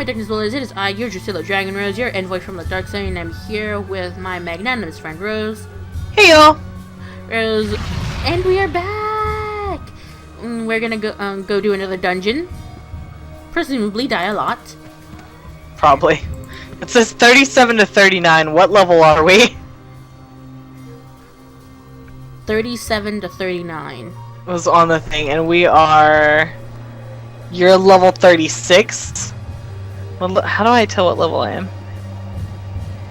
my darkness dwellers, it is I, your Drusilla Dragonrose, your envoy from the dark side, and I'm here with my magnanimous friend Rose. Hey y'all! Rose, and we are back! We're gonna go do another dungeon. Presumably die a lot. Probably. It says 37 to 39. What level are we? 37 to 39. It was on the thing, and we are... You're level 36? Well, how do I tell what level I am?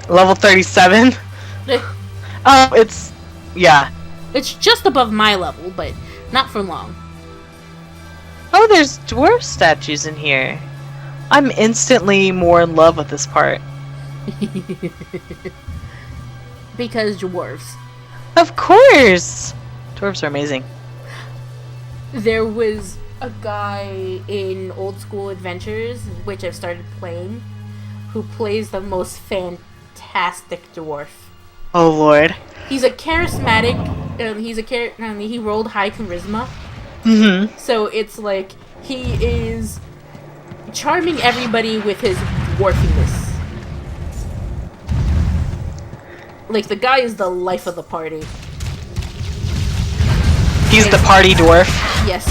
Level 37? Oh, it's... Yeah. It's just above my level, but not for long. Oh, there's dwarf statues in here. I'm instantly more in love with this part. Because dwarves. Of course! Dwarves are amazing. There was a guy in Old School Adventures, which I've started playing, who plays the most fantastic dwarf. Oh lord. He's a charismatic, he rolled high charisma. Mm-hmm. So it's like, he is charming everybody with his dwarfiness. Like, the guy is the life of the party. He's the party dwarf. Yes.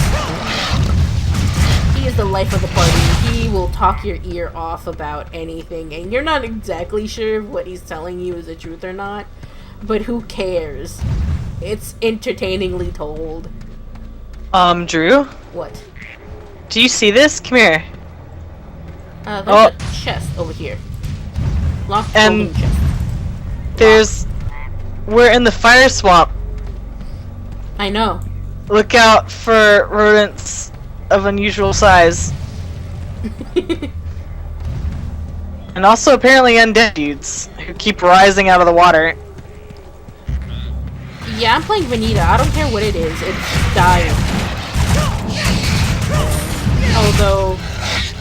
He is the life of the party. He will talk your ear off about anything, and you're not exactly sure if what he's telling you is the truth or not, but who cares? It's entertainingly told. Drew? What? Do you see this? Come here. There's Oh. a chest over here. Locked And- golden chest. There's... We're in the fire swamp. I know. Look out for rodents of unusual size. And also apparently undead dudes who keep rising out of the water. Yeah, I'm playing Vanita. I don't care what it is. It's dying. Although,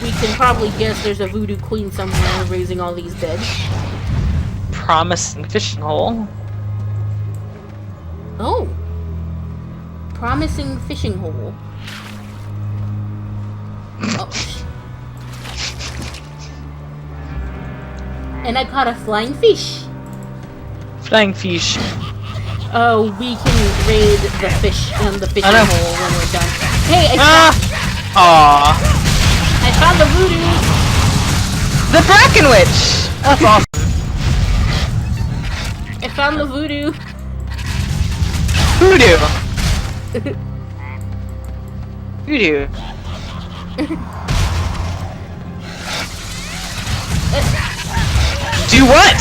we can probably guess there's a voodoo queen somewhere raising all these dead. Promising fishing hole. Oh. Promising fishing hole. Oh. And I caught a flying fish. Flying fish. Oh, we can raid the fish in the fishing hole when we're done. Hey, Aww. I found the voodoo. The Bracken Witch! That's awesome. I found the voodoo. Voodoo. Voodoo. Do what?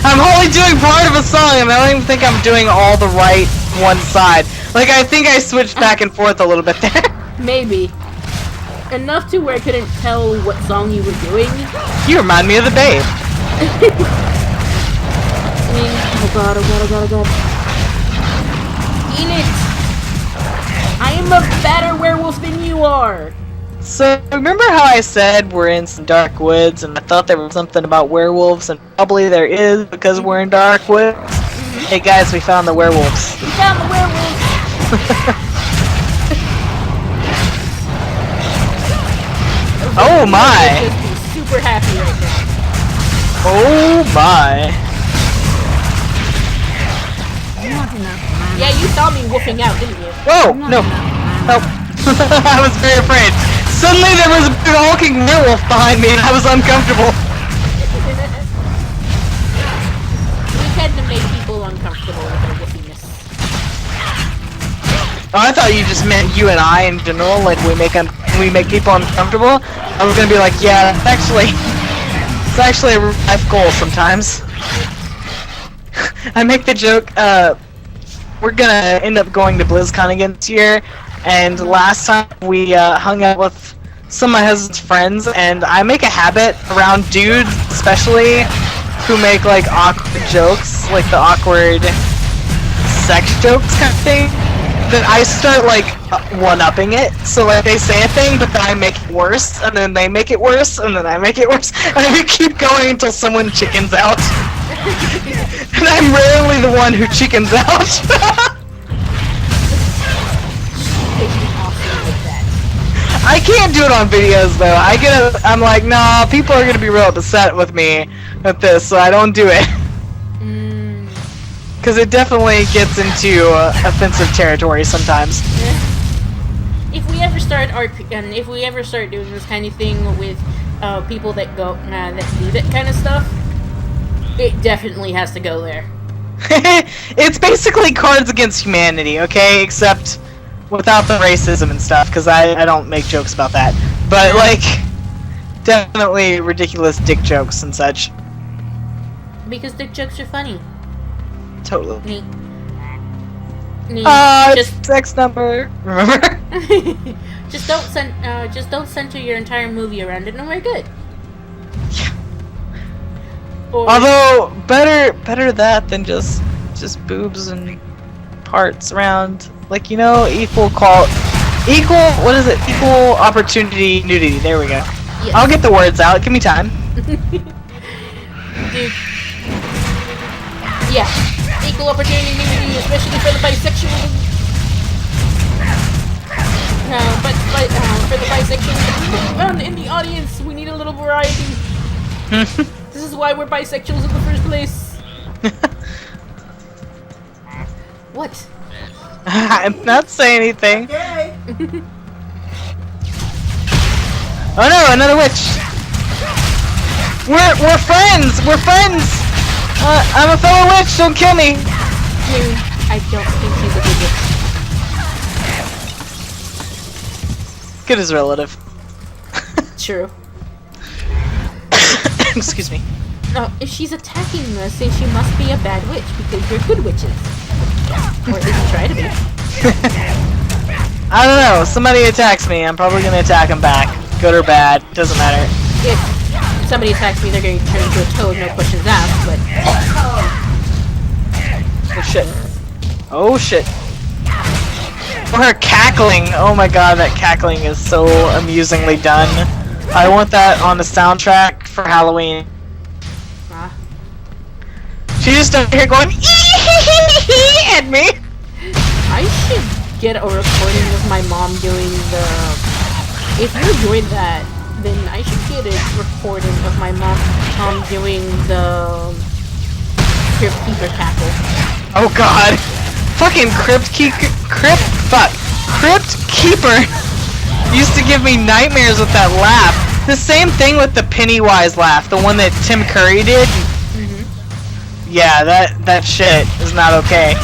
I'm only doing part of a song and I don't even think I'm doing all the right one side. Like, I think I switched back and forth a little bit there. Maybe. Enough to where I couldn't tell what song you were doing. You remind me of the Babe. Oh god, oh god, oh god, oh god. Eat it! I am a better werewolf than you are! So, remember how I said we're in some dark woods and I thought there was something about werewolves, and probably there is because we're in dark woods? Hey guys, we found the werewolves. We found the werewolves! Oh my! Just be super happy right now. Oh my! Yeah, you saw me woofing out, didn't you? Whoa! No! Help! I was very afraid. Suddenly there was a big hulking werewolf behind me and I was uncomfortable. We tend to make people uncomfortable with their woofiness. Oh, I thought you just meant you and I in general, like we make people uncomfortable. I was gonna be like, yeah, it's actually a life goal sometimes. I make the joke, we're gonna end up going to BlizzCon again this year, and last time we hung out with some of my husband's friends, and I make a habit around dudes, especially, who make like awkward jokes, like the awkward sex jokes kind of thing, that I start like one-upping it. So like they say a thing, but then I make it worse, and then they make it worse, and then I make it worse, and we keep going until someone chickens out. And I'm rarely the one who chickens out. I can't do it on videos though. I'm like, nah, people are gonna be real upset with me with this, so I don't do it. Because it definitely gets into offensive territory sometimes. If we ever start doing this kind of thing with people that go that do that kind of stuff, it definitely has to go there. It's basically Cards Against Humanity, okay? Except without the racism and stuff, because I don't make jokes about that. But, like, definitely ridiculous dick jokes and such. Because dick jokes are funny. Totally. Just sex number. Remember? just don't center your entire movie around it, and we're good. Yeah. Or, although better that than just boobs and parts around, like, you know, equal opportunity nudity. There we go. Yes. I'll get the words out. Give me time. Dude. Yeah. Equal opportunity nudity, especially for the bisexual. But for the bisexual in the audience, we need a little variety. This is why we're bisexuals in the first place. What? I'm not saying anything. Okay. Oh no, another witch. We're friends. We're friends. I'm a fellow witch. Don't kill me. I don't think she's a good witch. Good as relative. True. Excuse me. No, if she's attacking us, then she must be a bad witch because we're good witches. Or at least try to be. I don't know. Somebody attacks me, I'm probably gonna attack them back. Good or bad, doesn't matter. If somebody attacks me, they're going to turn into a toad, no questions asked, but... Oh shit. Oh shit. Oh, her cackling. Oh my god, that cackling is so amusingly done. I want that on the soundtrack for Halloween. She's just over here going at me. I should get a recording of my mom doing the... If you enjoyed that, then I should get a recording of my mom doing the Crypt Keeper cackle. Oh god. Fucking Crypt Keeper used to give me nightmares with that laugh. The same thing with the Pennywise laugh, the one that Tim Curry did. Yeah, that shit is not okay.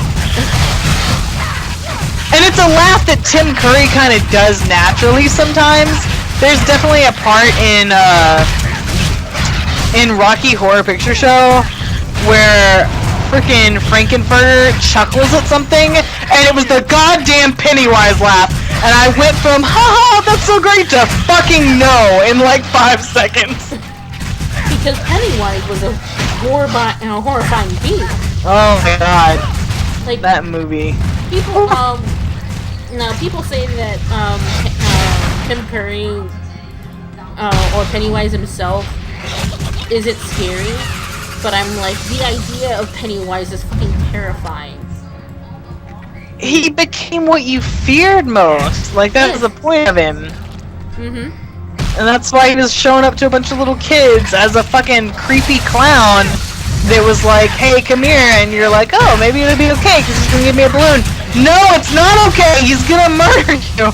And it's a laugh that Tim Curry kind of does naturally sometimes. There's definitely a part in Rocky Horror Picture Show where frickin' Frankenfurter chuckles at something, and it was the goddamn Pennywise laugh, and I went from haha that's so great to fucking no in like 5 seconds. Because Pennywise was a horrifying beast. Oh my god. Like that movie. People people say that Tim Curry or Pennywise himself isn't scary, but I'm like, the idea of Pennywise is fucking terrifying. He became what you feared most. Like, that was the point of him. And that's why he was showing up to a bunch of little kids as a fucking creepy clown that was like, hey, come here, and you're like, oh, maybe it'll be okay, because he's gonna give me a balloon. No, it's not okay! He's gonna murder you!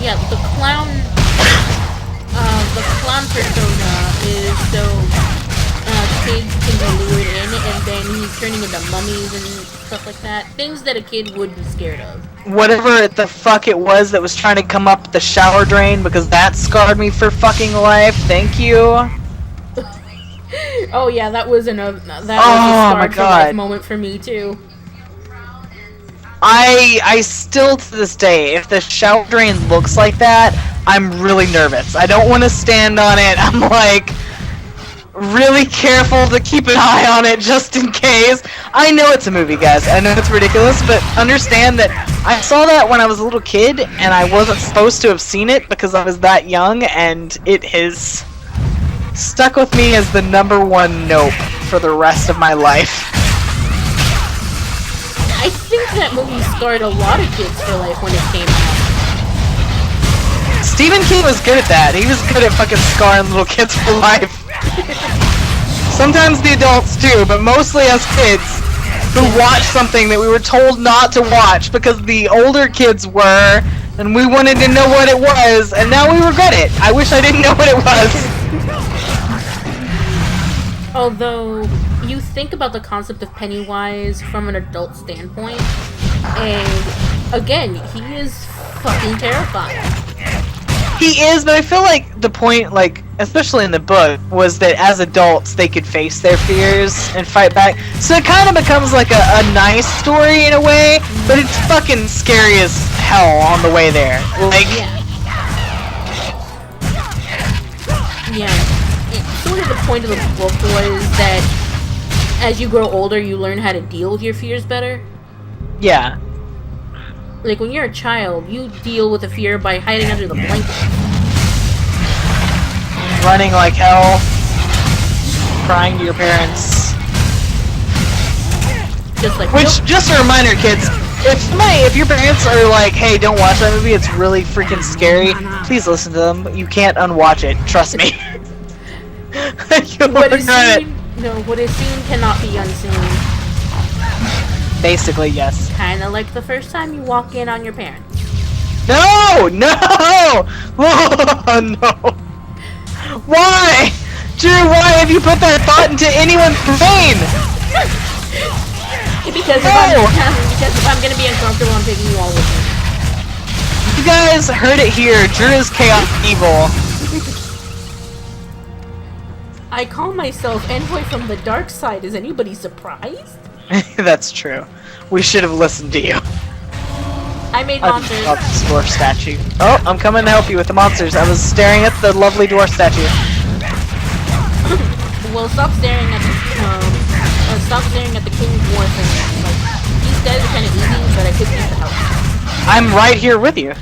Yeah, the clown persona is so kids can be lured in, and then he's turning into mummies and stuff like that. Things that a kid would be scared of. Whatever the fuck it was that was trying to come up the shower drain, because that scarred me for fucking life. Thank you. Oh yeah, that was a scarred for life moment for me too. I still to this day, if the shower drain looks like that, I'm really nervous. I don't want to stand on it. I'm like really careful to keep an eye on it just in case. I know it's a movie, guys. I know it's ridiculous, but understand that I saw that when I was a little kid, and I wasn't supposed to have seen it because I was that young, and it has stuck with me as the #1 nope for the rest of my life. I think that movie scarred a lot of kids for life when it came out. Stephen King was good at that. He was good at fucking scarring little kids for life. Sometimes the adults too, but mostly us kids who watched something that we were told not to watch because the older kids were, and we wanted to know what it was, and now we regret it. I wish I didn't know what it was. Although, you think about the concept of Pennywise from an adult standpoint, and again, he is fucking terrifying. He is, but I feel like the point, like, especially in the book, was that as adults they could face their fears and fight back. So it kind of becomes like a nice story in a way, but it's fucking scary as hell on the way there. Like, yeah. Sort of the point of the book was that as you grow older, you learn how to deal with your fears better. yeah. Like, when you're a child, you deal with a fear by hiding under the blanket. Running like hell. Crying to your parents. Just like, Which, nope. just a reminder, kids, if your parents are like, hey, don't watch that movie, it's really freaking scary, please listen to them. You can't unwatch it, trust me. You'll regret it. What is seen cannot be unseen. Basically, yes. Kinda like the first time you walk in on your parents. No! No! Oh, no! Why? Drew, why have you put that thought into anyone's brain? Because if I'm gonna be uncomfortable, I'm taking you all with me. You guys heard it here. Drew is chaos evil. I call myself Envoy from the dark side. Is anybody surprised? That's true. We should have listened to you. I made I monsters. love this dwarf statue. Oh, I'm coming to help you with the monsters. I was staring at the lovely dwarf statue. Well, stop staring at the king dwarf and like these guys are kind of easy, but I could use the help. I'm right here with you.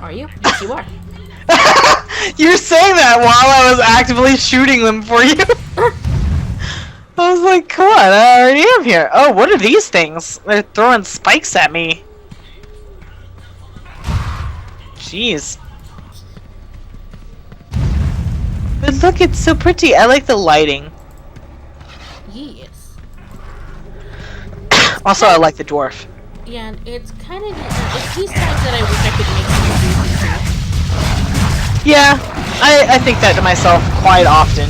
Are you? Yes, you are. You're saying that while I was actively shooting them for you. I was like, come on, I already am here. Oh, what are these things? They're throwing spikes at me. Jeez. But look, it's so pretty. I like the lighting. Yes. Also, I like the dwarf. Yeah, it's kind of it's these guys that I wish I could make some movies. Yeah, I think that to myself quite often.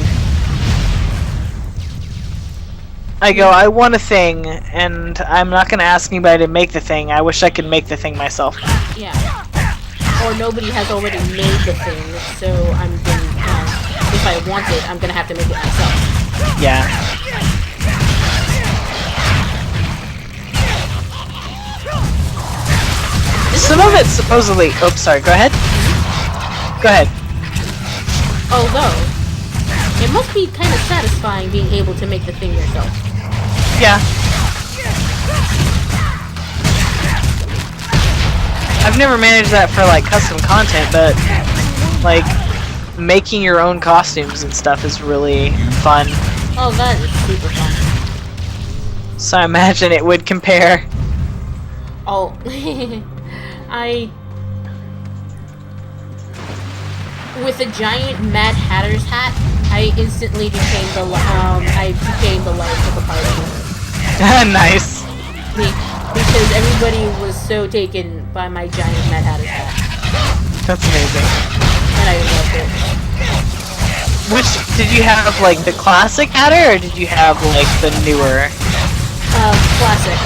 I go, I want a thing, and I'm not gonna ask anybody to make the thing. I wish I could make the thing myself. Yeah. Or nobody has already made the thing, so I'm gonna, if I want it, I'm gonna have to make it myself. Yeah. Some of it supposedly... Oops, sorry, go ahead. Go ahead. Although, it must be kind of satisfying being able to make the thing yourself. Yeah. I've never managed that for, like, custom content, but, like, making your own costumes and stuff is really fun. Oh, that is super fun. So I imagine it would compare. Oh, with a giant Mad Hatter's hat, I instantly became the life of the party. Nice. Because everybody was so taken by my giant Mad Hatter's hat. That's amazing. And I loved it. Which, did you have, like, the classic Hatter, or did you have, like, the newer? Classic.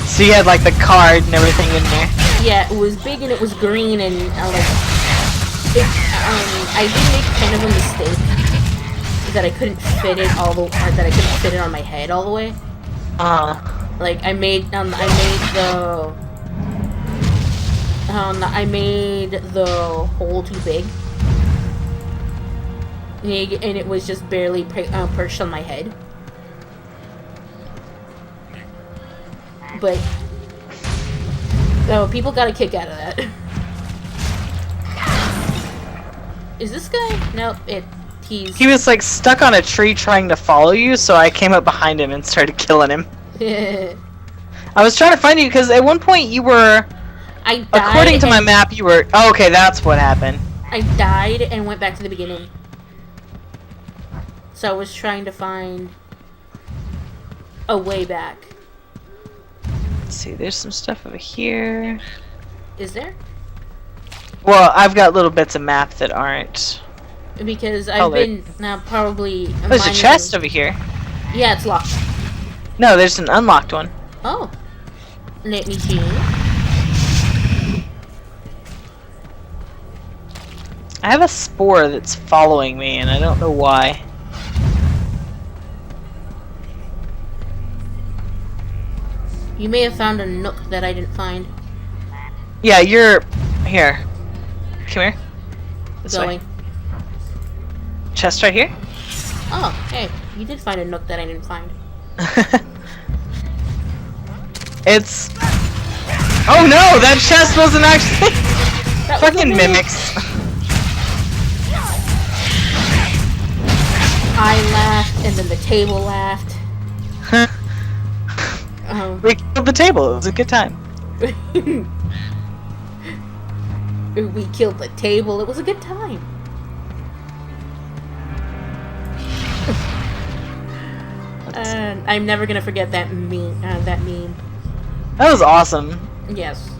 So you had, like, the card and everything in there? Yeah, it was big and it was green and, I did make kind of a mistake. That I couldn't fit it on my head all the way. Like, I made the hole too big. And it was just barely perched on my head. But people got a kick out of that. Is this guy? Nope, He was, like, stuck on a tree trying to follow you, so I came up behind him and started killing him. I was trying to find you, because at one point you were... I died. According to my map, you were... Oh, okay, that's what happened. I died and went back to the beginning. So I was trying to find a way back. Let's see, there's some stuff over here. Is there? Well, I've got little bits of map that aren't... Because I've been now probably... There's a chest over here. Yeah, it's locked. No, there's an unlocked one. Oh. Let me see. I have a spore that's following me, and I don't know why. You may have found a nook that I didn't find. Yeah, you're... Here. Come here. This Going. way. Chest right here? Oh, hey. You did find a nook that I didn't find. It's... Oh no! That chest wasn't actually... That Fucking wasn't it. mimics. I laughed, and then the table laughed. We killed the table. It was a good time. We killed the table. It was a good time. I'm never gonna forget that meme. That meme. That was awesome. Yes.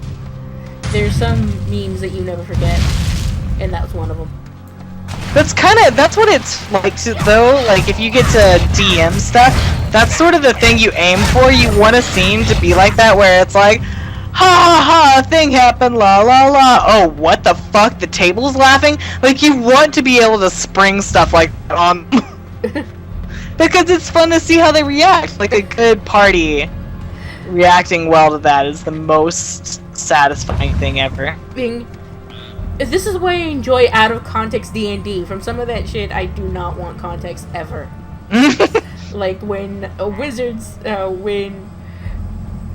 There's some memes that you never forget, and that was one of them. That's what it's like though. Like if you get to DM stuff, that's sort of the thing you aim for. You want a scene to be like that, where it's like, ha ha ha, a thing happened, la la la. Oh, what the fuck? The table's laughing. Like you want to be able to spring stuff like that on, because it's fun to see how they react. Like a good party reacting well to that is the most satisfying thing ever. This is why I enjoy out of context D&D. From some of that shit, I do not want context ever. Like when when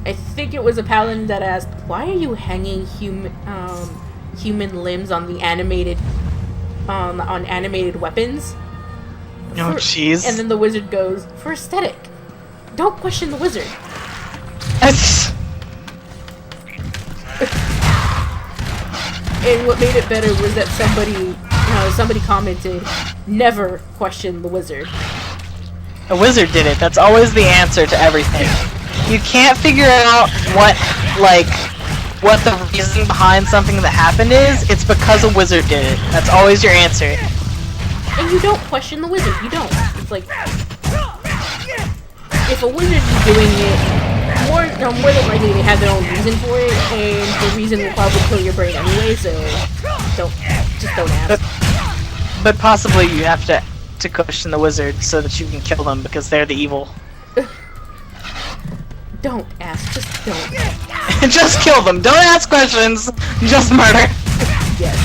I think it was a paladin that asked, "Why are you hanging human limbs on the animated on animated weapons?" Oh jeez. And then the wizard goes, "For aesthetic. Don't question the wizard." And what made it better was that somebody commented, "Never question the wizard." A wizard did it. That's always the answer to everything. You can't figure out what the reason behind something that happened is. It's because a wizard did it. That's always your answer. And you don't question the wizard. You don't. It's like, if a wizard is doing it, more than likely they have their own reason for it, and the reason will probably kill your brain anyway. So don't ask. But possibly you have to question the wizard so that you can kill them because they're the evil. Don't ask. Just don't. Just kill them. Don't ask questions. Just murder. Yes.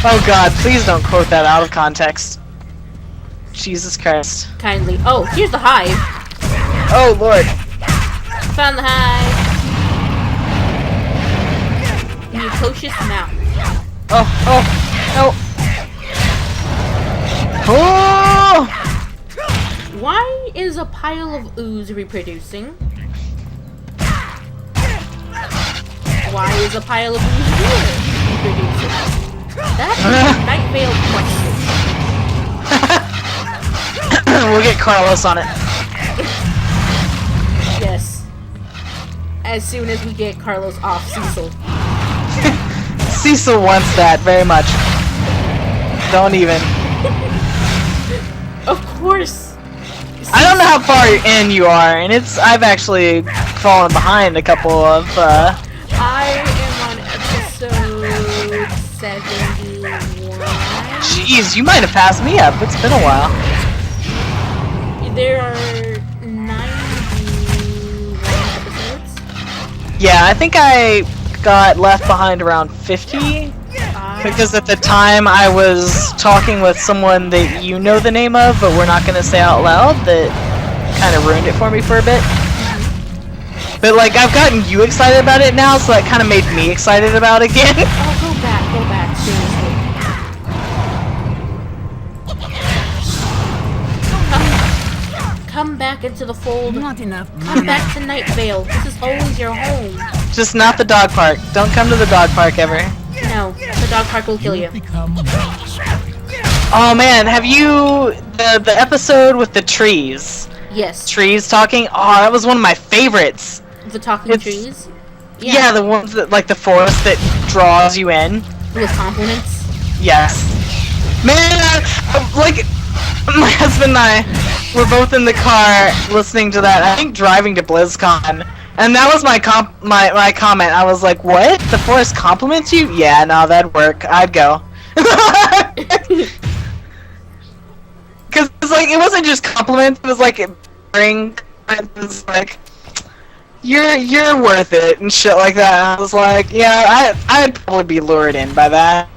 Oh god, please don't quote that out of context. Jesus Christ. Kindly. Oh, here's the hive. Oh lord. Found the hive. Mucocious mouth. Oh. Why is a pile of ooze reproducing? Why is a pile of ooze here reproducing? That's a Night Vale question. We'll get Carlos on it. Yes. As soon as we get Carlos off Cecil. Cecil wants that very much. Don't even. Of course. I don't know how far in you are, and I've actually fallen behind a couple of, I am on episode 71. Jeez, you might have passed me up. It's been a while. There are 91 episodes. Yeah, I think I got left behind around 50. Because at the time I was talking with someone that you know the name of, but we're not going to say out loud, that kind of ruined it for me for a bit. But like, I've gotten you excited about it now, so that kind of made me excited about it again. Oh, go back, seriously. Come back into the fold. Not enough. Come back to Night Vale. This is always your home. Just not the dog park. Don't come to the dog park ever. No, the dog park will kill you. Oh man, have you the episode with the trees? Yes. Trees talking? Oh, that was one of my favorites. The talking trees? Yeah, the ones that, like, the forest that draws you in. With compliments? Yes. Man, like, my husband and I were both in the car listening to that, I think driving to BlizzCon, and that was my my comment. I was like, what? The forest compliments you? Yeah, no, that'd work. I'd go. Because, like, it wasn't just compliments, it was like, it was like, you're worth it, and shit like that. And I was like, yeah, I'd probably be lured in by that.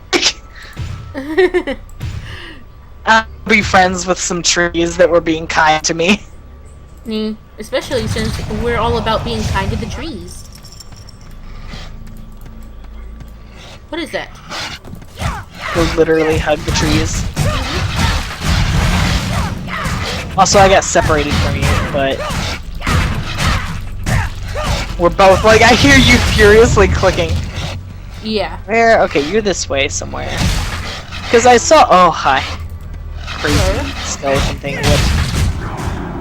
I'd be friends with some trees that were being kind to me. Especially since we're all about being kind to the trees. What is that? We'll literally hug the trees. Also, I got separated from you, but we're both like, I hear you furiously clicking. Yeah. Where? Okay, you're this way somewhere. Because I saw. Oh, hi. Crazy skeleton thing.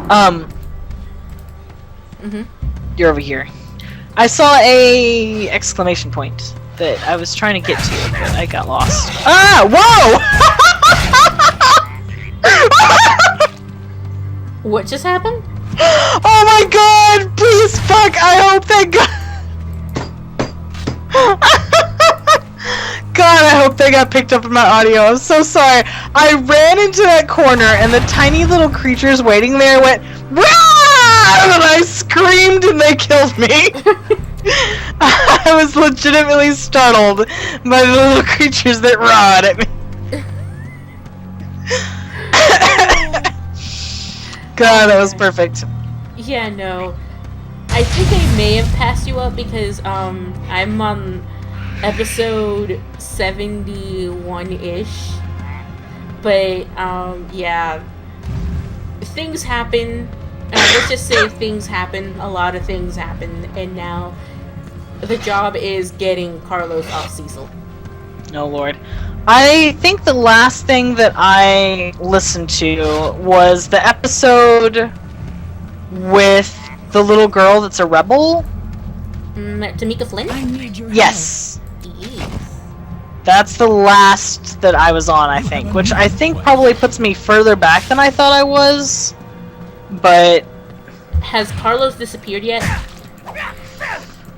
What? You're over here. I saw a exclamation point that I was trying to get to, but I got lost. Ah! Whoa! What just happened? Oh my god! Please, fuck! I hope they got. God, I hope they got picked up in my audio. I'm so sorry. I ran into that corner, and the tiny little creatures waiting there went, "Rah!" And I screamed, and they killed me. I was legitimately startled by the little creatures that rawed at me. God, that was perfect. Yeah, no. I think I may have passed you up because I'm on episode 71-ish. But yeah. Things happen. Let's just say things happen. A lot of things happen, and now the job is getting Carlos off Cecil. Oh lord. I think the last thing that I listened to was the episode with the little girl that's a rebel. Tamika Flynn? Yes. That's the last that I was on, I think, which I think probably puts me further back than I thought I was. But has Carlos disappeared yet?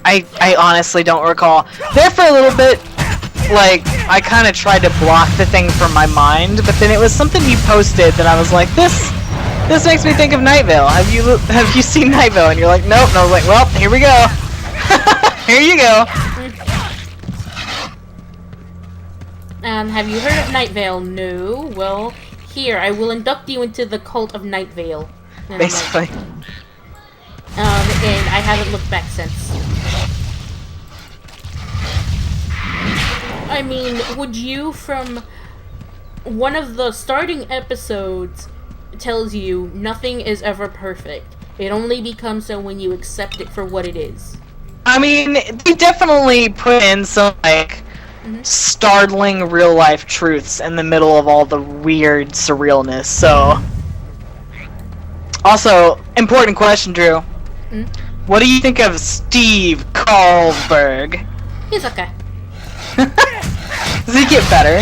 I honestly don't recall. There for a little bit, like, I kind of tried to block the thing from my mind, but then it was something you posted that I was like, this makes me think of Night Vale. Have you seen Night Vale? And you're like, nope. And I was like, well, here we go. Here you go. Have you heard of Night Vale? No. Well, here, I will induct you into the cult of Night Vale. And basically. And I haven't looked back since. I mean, would you, from one of the starting episodes tells you nothing is ever perfect. It only becomes so when you accept it for what it is. I mean, they definitely put in some, like, startling real-life truths in the middle of all the weird surrealness, so... Also, important question, Drew. What do you think of Steve Carlsberg? He's okay. Does he get better?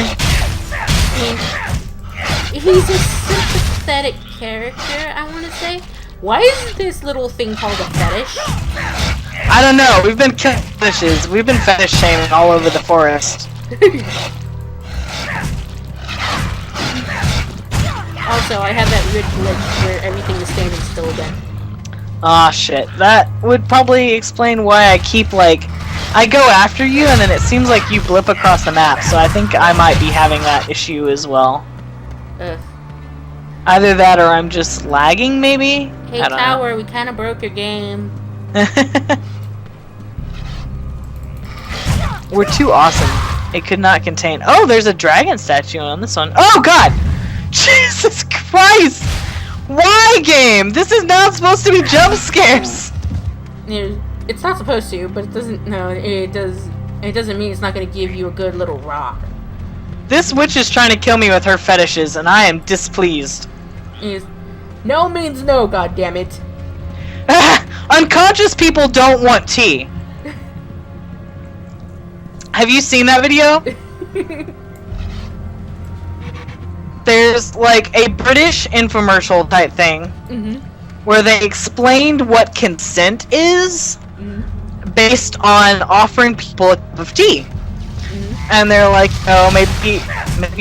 He's a sympathetic character, I want to say. Why is this little thing called a fetish? I don't know. We've been killing fetishes. We've been fetish shaming all over the forest. Also, I have that weird glitch where everything is standing still again. Aw, shit. That would probably explain why I keep, like... I go after you, and then it seems like you blip across the map, so I think I might be having that issue as well. Either that, or I'm just lagging, maybe? Hey, Tower, we kinda broke your game. We're too awesome. It could not contain... Oh, there's a dragon statue on this one. Oh, God! Jesus Christ! Why, game? This is not supposed to be jump scares! It's not supposed to, but it doesn't. No, it does. It doesn't mean it's not going to give you a good little rock. This witch is trying to kill me with her fetishes, and I am displeased. No means no, goddammit. Unconscious people don't want tea. Have you seen that video? There's like a British infomercial type thing where they explained what consent is based on offering people a cup of tea. And they're like, oh, maybe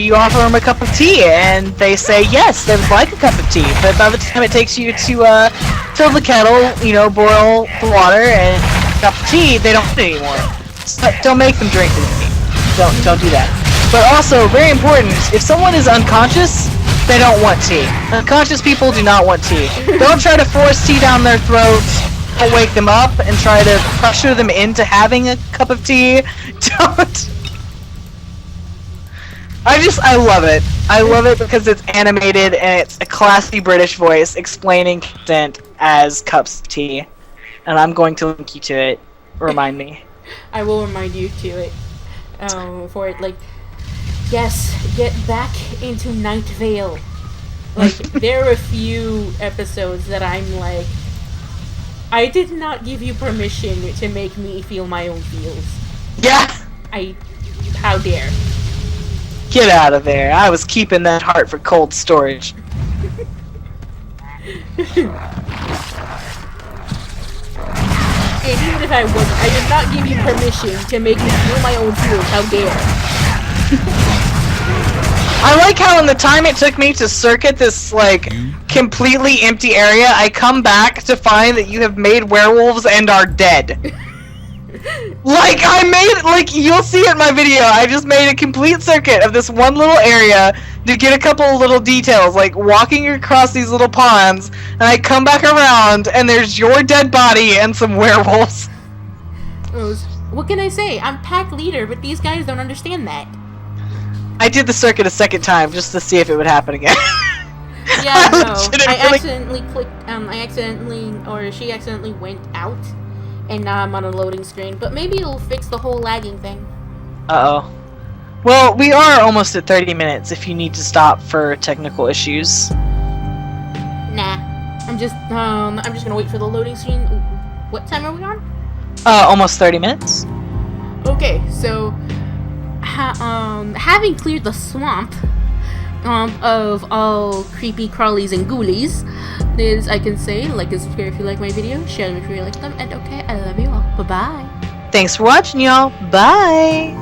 you offer them a cup of tea, and they say yes, they would like a cup of tea. But by the time it takes you to fill the kettle, you know, boil the water and a cup of tea, they don't want it anymore. So don't make them drink the tea. Don't do that. But also, very important, if someone is unconscious, they don't want tea. Unconscious people do not want tea. Don't try to force tea down their throats. Don't wake them up and try to pressure them into having a cup of tea. Don't. I love it. I love it because it's animated and it's a classy British voice explaining consent as cups of tea. And I'm going to link you to it. Remind me. I will remind you to it. For it, like, yes, get back into Night Vale. Like, there are a few episodes that I'm like, I did not give you permission to make me feel my own feels. Yeah! How dare. Get out of there. I was keeping that heart for cold storage. And even if I wasn't, I did not give you permission to make me feel my own feels. How dare. I like how in the time it took me to circuit this, like, completely empty area, I come back to find that you have made werewolves and are dead. Like, I made, like, you'll see it in my video, I just made a complete circuit of this one little area to get a couple of little details, like walking across these little ponds, and I come back around, and there's your dead body and some werewolves. What can I say? I'm pack leader, but these guys don't understand that. I did the circuit a second time just to see if it would happen again. Yeah, no. I accidentally clicked, she accidentally went out, and now I'm on a loading screen, but maybe it'll fix the whole lagging thing. Uh-oh. Well, we are almost at 30 minutes if you need to stop for technical issues. Nah. I'm just gonna wait for the loading screen. What time are we on? Almost 30 minutes. Okay, so, having cleared the swamp, of all creepy crawlies and ghoulies, is I can say, like and subscribe if you like my video, share them if you like them, and okay, I love you all. Bye-bye. Thanks for watching, y'all. Bye!